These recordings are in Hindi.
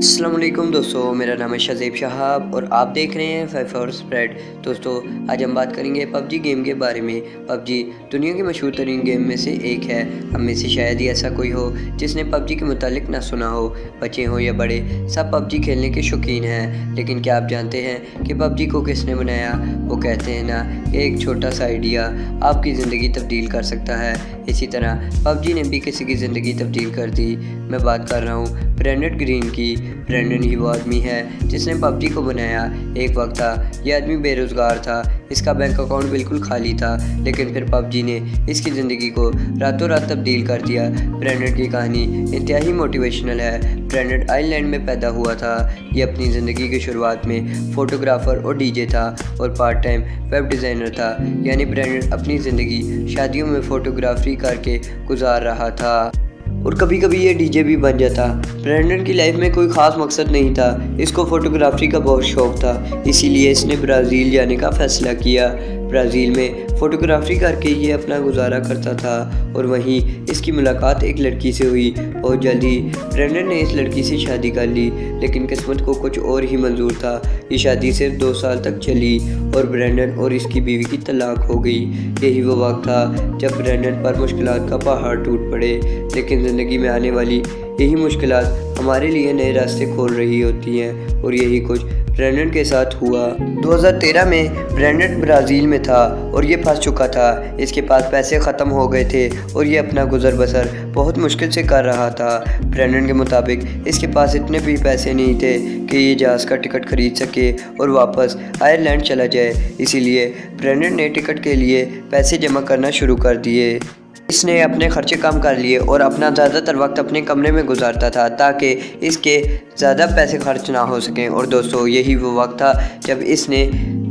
अस्सलाम वालेकुम दोस्तों, मेरा नाम है शाज़ेब शहाब और आप देख रहे हैं फाइव आवर स्प्रेड। दोस्तों, आज हम बात करेंगे पबजी गेम के बारे में। पबजी दुनिया की मशहूर तरीन गेम में से एक है। हम में से शायद ही ऐसा कोई हो जिसने पबजी के मुतालिक ना सुना हो। बच्चे हों या बड़े, सब पबजी खेलने के शौकीन हैं। लेकिन क्या आप जानते हैं कि पबजी को किसने बनाया? वो कहते हैं ना कि एक छोटा सा आइडिया आपकी ज़िंदगी तब्दील कर सकता है। इसी तरह पबजी ने भी किसी की ज़िंदगी तब्दील कर दी। मैं बात कर रहा हूँ ब्रेंडन ग्रीन की। ब्रेंडन ही वो आदमी है जिसने पबजी को बनाया। एक वक्त था यह आदमी बेरोज़गार था, इसका बैंक अकाउंट बिल्कुल खाली था, लेकिन फिर पबजी ने इसकी ज़िंदगी को रातों रात तब्दील कर दिया। ब्रेंडन की कहानी इंतहाई मोटिवेशनल है। ब्रेंडन आयरलैंड में पैदा हुआ था। ये अपनी ज़िंदगी की शुरुआत में फ़ोटोग्राफ़र और डीजे था और पार्ट टाइम वेब डिज़ाइनर था। यानी ब्रेंडन अपनी ज़िंदगी शादियों में फ़ोटोग्राफी करके गुजार रहा था और कभी कभी ये डीजे भी बन जाता। ब्रेंडन की लाइफ में कोई ख़ास मकसद नहीं था, इसको फ़ोटोग्राफी का बहुत शौक़ था, इसीलिए इसने ब्राज़ील जाने का फ़ैसला किया। ब्राज़ील में फ़ोटोग्राफी करके ये अपना गुजारा करता था और वहीं इसकी मुलाकात एक लड़की से हुई। बहुत जल्दी ब्रेंडन ने इस लड़की से शादी कर ली, लेकिन किस्मत को कुछ और ही मंजूर था। ये शादी सिर्फ 2 साल तक चली और ब्रेंडन और इसकी बीवी की तलाक हो गई। यही वो वक्त था जब ब्रेंडन पर मुश्किलात का पहाड़ टूट पड़े। लेकिन ज़िंदगी में आने वाली यही मुश्किलात हमारे लिए नए रास्ते खोल रही होती हैं और यही कुछ ब्रेंडन के साथ हुआ। 2013 में ब्रेंडन ब्राज़ील में था और ये फंस चुका था। इसके पास पैसे ख़त्म हो गए थे और ये अपना गुजर बसर बहुत मुश्किल से कर रहा था। ब्रेंडन के मुताबिक इसके पास इतने भी पैसे नहीं थे कि ये जहाज़ का टिकट खरीद सके और वापस आयरलैंड चला जाए। इसीलिए ब्रेंडन ने टिकट के लिए पैसे जमा करना शुरू कर दिए। इसने अपने खर्चे कम कर लिए और अपना ज़्यादातर वक्त अपने कमरे में गुजारता था ताकि इसके ज़्यादा पैसे खर्च ना हो सकें। और दोस्तों, यही वो वक्त था जब इसने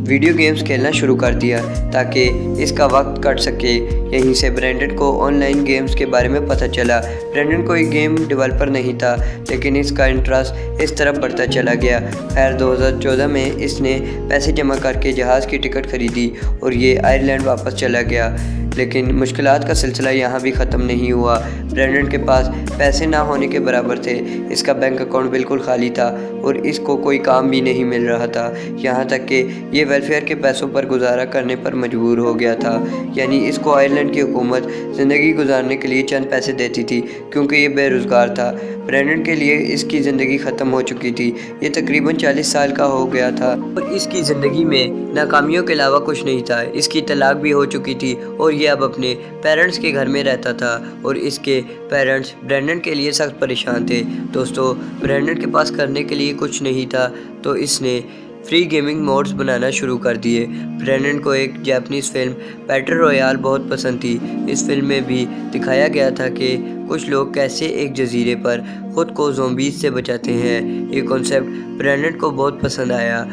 वीडियो गेम्स खेलना शुरू कर दिया ताकि इसका वक्त कट सके। यहीं से ब्रेंडन को ऑनलाइन गेम्स के बारे में पता चला। ब्रेंडन कोई गेम डेवलपर नहीं था, लेकिन इसका इंटरेस्ट इस तरफ बढ़ता चला गया। खैर 2014 में इसने पैसे जमा करके जहाज़ की टिकट खरीदी और ये आयरलैंड वापस चला गया। लेकिन मुश्किलात का सिलसिला यहाँ भी ख़त्म नहीं हुआ। ब्रेंडन के पास पैसे ना होने के बराबर थे, इसका बैंक अकाउंट बिल्कुल खाली था और इसको कोई काम भी नहीं मिल रहा था। यहाँ तक कि ये वेलफेयर के पैसों पर गुजारा करने पर मजबूर हो गया था। यानी इसको आयरलैंड की हुकूमत ज़िंदगी गुजारने के लिए चंद पैसे देती थी क्योंकि ये बेरोज़गार था। ब्रेंडन के लिए इसकी ज़िंदगी ख़त्म हो चुकी थी। ये तकरीबन 40 साल का हो गया था और इसकी ज़िंदगी में नाकामियों के अलावा कुछ नहीं था। इसकी तलाक भी हो चुकी थी और ये अब अपने पेरेंट्स के घर में रहता था और इसके पेरेंट्स ब्रेंडन के लिए सख्त परेशान थे। दोस्तों, ब्रेंडन के पास करने के लिए कुछ नहीं था तो इसने फ्री गेमिंग मोड्स बनाना शुरू कर दिए। ब्रेंडन को एक जापानीज़ फिल्म बैटल रॉयल बहुत पसंद थी। इस फिल्म में भी दिखाया गया था कि कुछ लोग कैसे एक जजीरे पर ख़ुद को ज़ॉम्बीज़ से बचाते हैं। ये कॉन्सेप्ट ब्रेंडन को बहुत पसंद आया।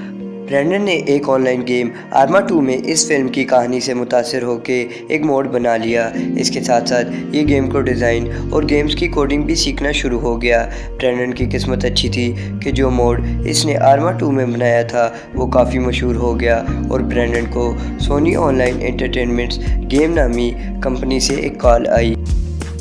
ब्रेंडन ने एक ऑनलाइन गेम आर्मा 2 में इस फिल्म की कहानी से मुतासिर होकर एक मोड बना लिया। इसके साथ साथ ये गेम को डिज़ाइन और गेम्स की कोडिंग भी सीखना शुरू हो गया। ब्रेंडन की किस्मत अच्छी थी कि जो मोड इसने आर्मा 2 में बनाया था वो काफ़ी मशहूर हो गया और ब्रेंडन को सोनी ऑनलाइन एंटरटेनमेंट्स गेम नामी कंपनी से एक कॉल आई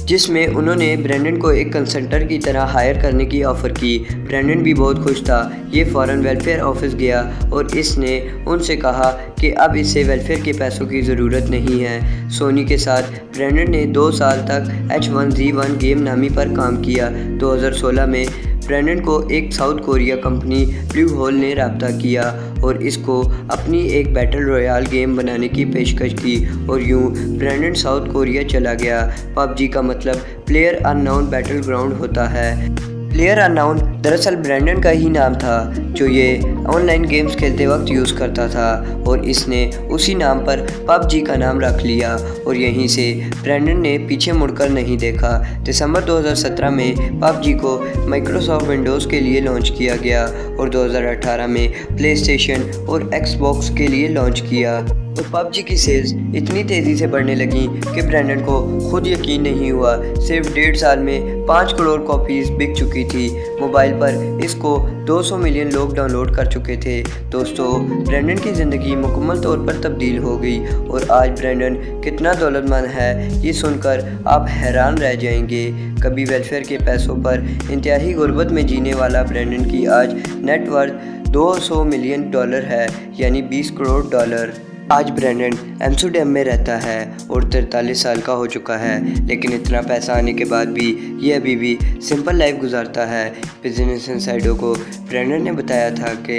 जिसमें उन्होंने ब्रेंडन को एक कंसल्टेंट की तरह हायर करने की ऑफ़र की। ब्रेंडन भी बहुत खुश था। ये फ़ौरन वेलफेयर ऑफिस गया और इसने उनसे कहा कि अब इसे वेलफेयर के पैसों की ज़रूरत नहीं है। सोनी के साथ ब्रेंडन ने 2 साल तक H1Z1 गेम नामी पर काम किया। 2016 में ब्रेंडन को एक South Korea company Blue Hole ने रब्ता किया और इसको अपनी एक बैटल रॉयल गेम बनाने की पेशकश की और यूं ब्रेंडन साउथ कोरिया चला गया। पबजी का मतलब प्लेयर अननोन बैटल ग्राउंड होता है। प्लेयर अननोन दरअसल ब्रेंडन का ही नाम था जो ये ऑनलाइन गेम्स खेलते वक्त यूज़ करता था और इसने उसी नाम पर पबजी का नाम रख लिया और यहीं से ब्रेंडन ने पीछे मुड़कर नहीं देखा। दिसंबर 2017 में पबजी को माइक्रोसॉफ्ट विंडोज़ के लिए लॉन्च किया गया और 2018 में प्लेस्टेशन और एक्सबॉक्स के लिए लॉन्च किया। और पबजी की सेल्स इतनी तेज़ी से बढ़ने लगी कि ब्रैंडन को खुद यकीन नहीं हुआ। सिर्फ 1.5 साल में 5 करोड़ कॉपीज़ बिक चुकी थी। मोबाइल पर इसको 200 मिलियन लोग डाउनलोड कर चुके थे। दोस्तों, ब्रैंडन की ज़िंदगी मुकम्मल तौर पर तब्दील हो गई और आज ब्रैंडन कितना दौलतमंद है ये सुनकर आप हैरान रह जाएंगे। कभी वेलफेयर के पैसों पर इंतहाई गुर्बत में जीने वाला ब्रैंडन की आज नेटवर्थ $200 मिलियन है, यानी 20 करोड़ डॉलर। आज ब्रैंडन एम्स्टर्डम में रहता है और 43 साल का हो चुका है, लेकिन इतना पैसा आने के बाद भी ये अभी भी सिंपल लाइफ गुजारता है। बिजनेस इनसाइडर को ब्रैंडन ने बताया था कि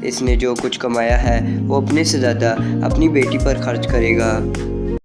इसने जो कुछ कमाया है वो अपने से ज़्यादा अपनी बेटी पर खर्च करेगा।